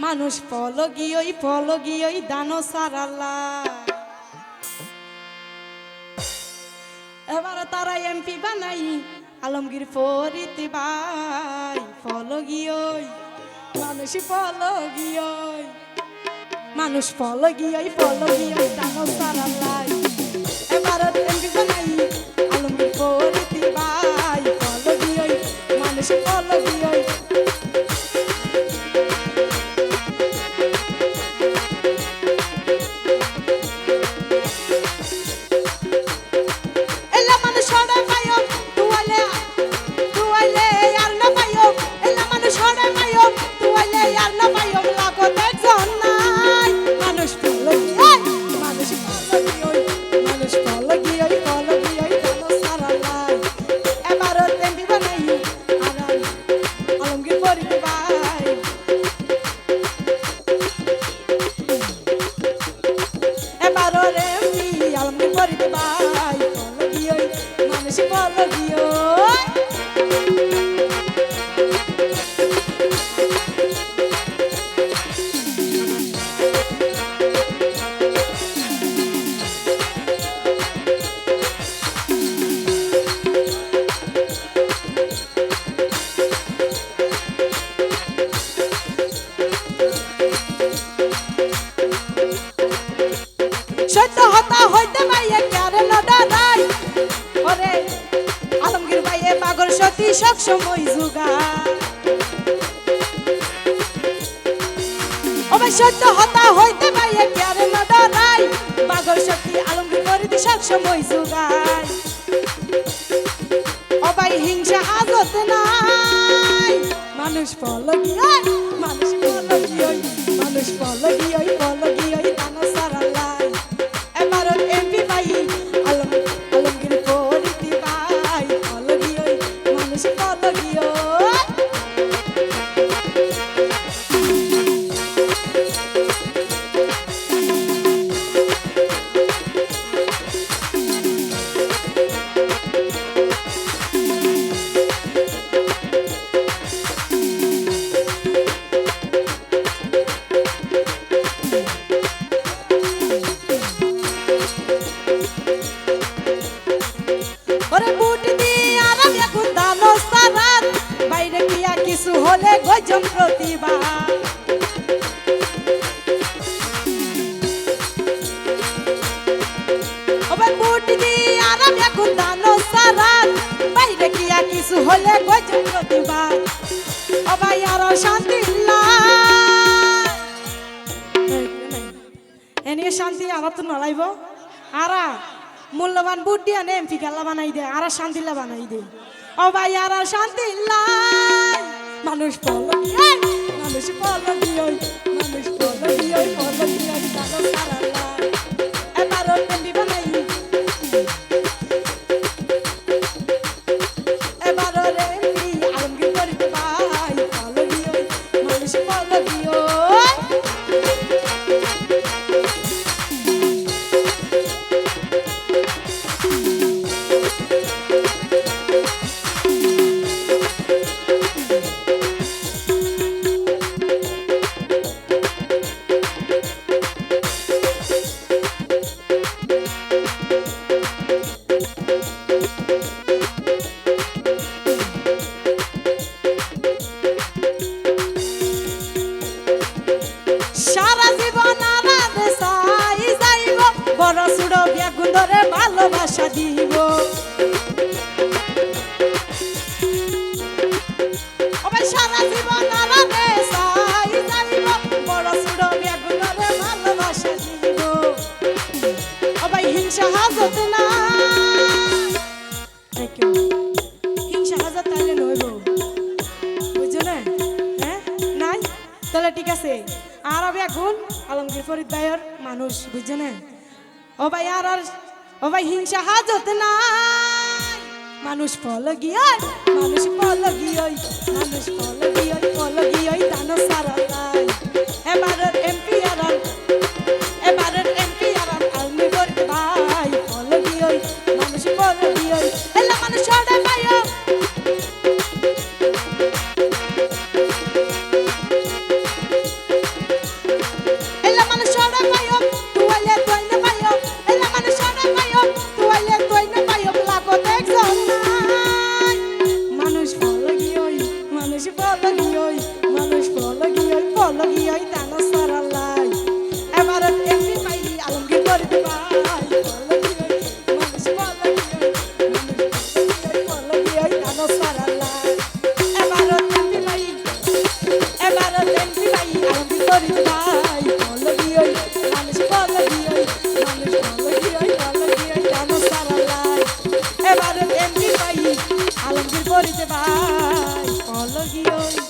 মানুষ পলগিয়ই দানো সারাল্লা। এবার তারা এমপি বানাই আলমগীর ফরিদ ভাই। পলগিয়ই মানুষ পলগিয়ই দানো সারাল্লা। এবার এমপি বানাই আলমগীর ফরিদ ভাই। পলগিয়ই মানুষ পলগিয়ই। সত্য হতা হইতে ভাইয়ে কারে লড়াই ওরে আলমগীর ভাইয়ে পাগল সতী সব সময় জুগা। ও ভাই সত্য হতা হইতে ভাইয়ে কারে লড়াই পাগল সতী আলমগীর ফরিদ সব সময় জুগায়। ও ভাই হিংসা আজত নাই মানুষ পলগিয়ই দানো সারাল্লা। এবার এমপি ভাই আলমগীর ফরিদ ভাই। পলগিয়ই মানুষ পলগিয়ই। কিছু হলে গজম প্রতিভা বুট দিয়ে আরাম এখন দানো সারা বাইরে গিয়া কিছু হলে গজম প্রতিভা। ও ভাই আরো শান্তি এনে শান্তি আর তো নলাইব আরা মূল্যবান বুট দিয়ে এমপি খেলা বানাই দে আর শান্তিলা বানাই দে। ও ভাই আর শান্তি মানুষ পলগিয়ই দানো সারাল্লা। এবার এমপি বানাই এবার এমপি আলমগীর ফরিদ ভাই। পলগিয়ই মানুষ পলগিয়ই। সারা জীবন আরাধে সাই যাইব বড় সুড়ো বেগুন ধরে ভালোবাসা দিব। সারা জীবন আরাধে সাই যাইব বড় সুড়ো বেগুন ধরে ভালোবাসা দিব। ও ভাই হিংসা হাজত না হিংসা হাজত তাহলে নইব বুঝছো না? হ্যাঁ নাই তাহলে ঠিক আছে আর বেগুন আলমগীর ফরিদ ভাইয়ের মানুষ বুঝছে না? ও ভাই ও ভাই হিংসা হাজত নাই মানুষ পলগিয়ই দানো সারাল্লা। এবারের এমপি আলমগীর ফরিদ ভাই। পলগিয়ই মানুষ পলগিয়ই। এলা মানুষ ছড়ে ভাইও ফরিদ ভাই অলগি ওই